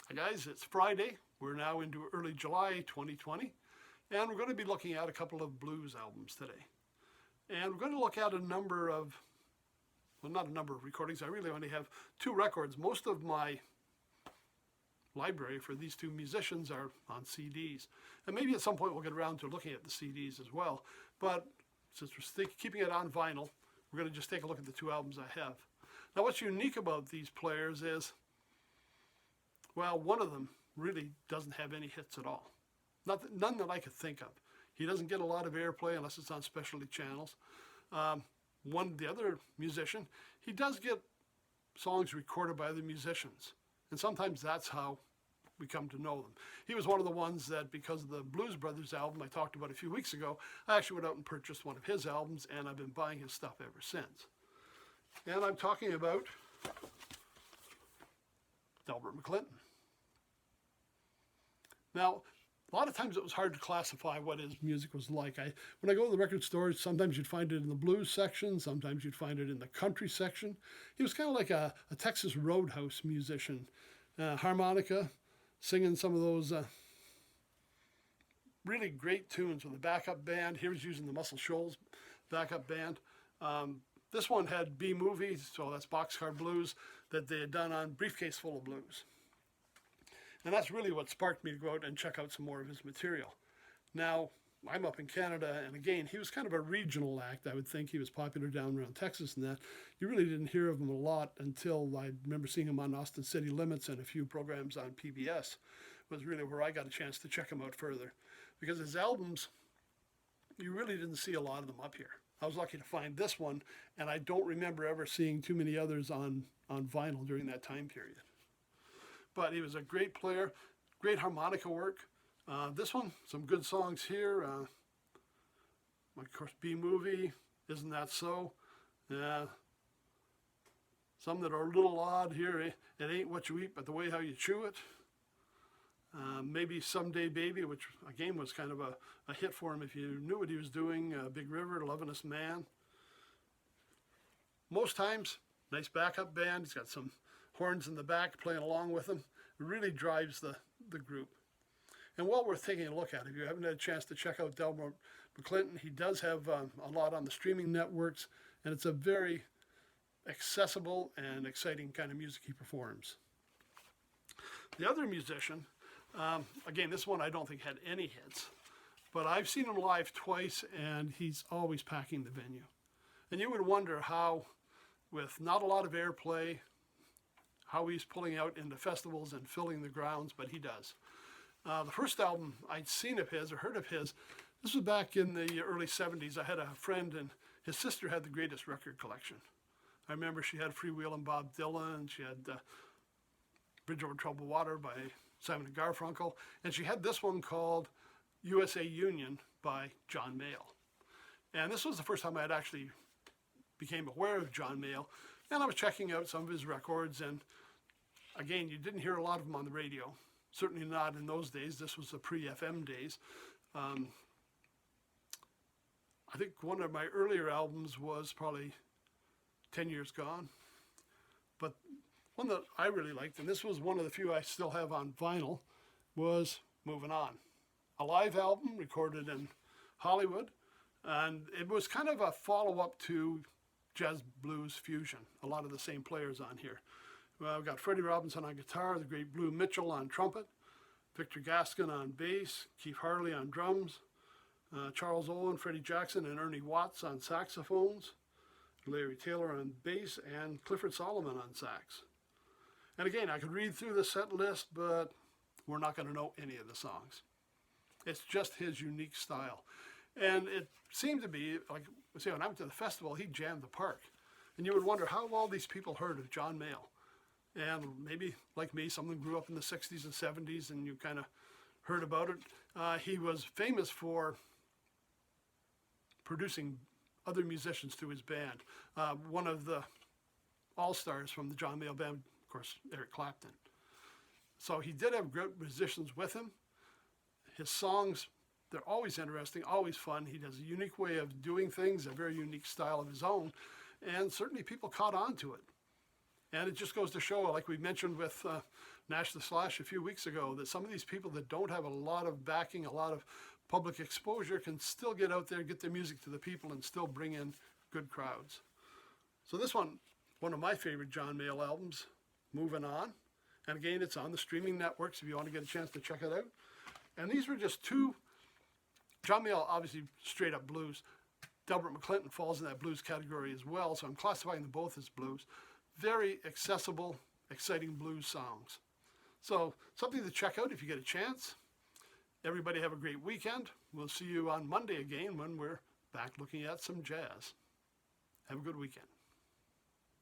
Hi guys, it's Friday. We're now into early July 2020, and we're going to be looking at a couple of blues albums today. And we're going to look at a number of, well, not a number of recordings. I really only have 2 records. Most of my library for these 2 musicians are on CDs. And maybe at some point we'll get around to looking at the CDs as well. But since we're keeping it on vinyl, we're going to just take a look at the 2 albums I have. Now what's unique about these players is, well, one of them really doesn't have any hits at all. None that I could think of. He doesn't get a lot of airplay unless it's on specialty channels. The other musician, he does get songs recorded by other musicians. And sometimes that's how we come to know them. He was one of the ones that, because of the Blues Brothers album I talked about a few weeks ago, I actually went out and purchased one of his albums, and I've been buying his stuff ever since. And I'm talking about Delbert McClinton. Now, a lot of times it was hard to classify what his music was like. When I go to the record stores, sometimes you'd find it in the blues section, sometimes you'd find it in the country section. He was kind of like a Texas Roadhouse musician. Harmonica, singing some of those really great tunes with a backup band. Here he's using the Muscle Shoals backup band. This one had B-Movie, so that's Boxcar Blues, that they had done on Briefcase Full of Blues. And that's really what sparked me to go out and check out some more of his material. Now, I'm up in Canada, and again, he was kind of a regional act. I would think he was popular down around Texas and that. You really didn't hear of him a lot until I remember seeing him on Austin City Limits and a few programs on PBS. Was really where I got a chance to check him out further. Because his albums, you really didn't see a lot of them up here. I was lucky to find this one, and I don't remember ever seeing too many others on vinyl during that time period. But he was a great player, great harmonica work. This one, some good songs here. Of course, B-Movie, Isn't That So? Some that are a little odd here. It Ain't What You Eat, But the Way How You Chew It. Maybe Someday Baby, which again was kind of a hit for him if you knew what he was doing. Big River, Lovin' Us Man. Most times, nice backup band. He's got some horns in the back playing along with him. It really drives the group. And well worth taking a look at. If you haven't had a chance to check out Delbert McClinton, he does have a lot on the streaming networks, and it's a very accessible and exciting kind of music he performs. The other musician, again, this one I don't think had any hits, but I've seen him live twice, and he's always packing the venue. And you would wonder how, with not a lot of airplay, how he's pulling out into festivals and filling the grounds, but he does. The first album I'd seen of his or heard of his, this was back in the early 70s. I had a friend, and his sister had the greatest record collection. I remember she had Freewheelin' Bob Dylan, she had Bridge Over Troubled Water by Simon and Garfunkel, and she had this one called USA Union by John Mayall. And this was the first time I had actually became aware of John Mayall, and I was checking out some of his records, and again, you didn't hear a lot of them on the radio. Certainly not in those days. This was the pre-FM days. I think one of my earlier albums was probably 10 Years Gone. But one that I really liked, and this was one of the few I still have on vinyl, was Moving On. A live album recorded in Hollywood, and it was kind of a follow-up to jazz blues fusion. A lot of the same players on here. Well, we've got Freddie Robinson on guitar, the great Blue Mitchell on trumpet, Victor Gaskin on bass, Keith Harley on drums, Charles Owen, Freddie Jackson, and Ernie Watts on saxophones, Larry Taylor on bass, and Clifford Solomon on sax. And again, I could read through the set list, but we're not going to know any of the songs. It's just his unique style. And it seemed to be, like, say, when I went to the festival, he jammed the park. And you would wonder how all these people heard of John Mayall. And maybe, like me, some of them grew up in the 60s and 70s, and you kind of heard about it. He was famous for producing other musicians to his band. One of the all-stars from the John Mayall band, of course, Eric Clapton. So he did have great musicians with him. His songs, they're always interesting, always fun. He has a unique way of doing things, a very unique style of his own, and certainly people caught on to it. And it just goes to show, like we mentioned with Nash the Slash a few weeks ago, that some of these people that don't have a lot of backing, a lot of public exposure, can still get out there, get their music to the people, and still bring in good crowds. So this one of my favorite John Mayall albums, Moving On. And again, it's on the streaming networks if you want to get a chance to check it out. And these were just two. John Mayall, obviously straight up blues. Delbert McClinton falls in that blues category as well, so I'm classifying them both as blues. Very accessible, exciting blues songs. So something to check out if you get a chance. Everybody have a great weekend. We'll see you on Monday again when we're back looking at some jazz. Have a good weekend.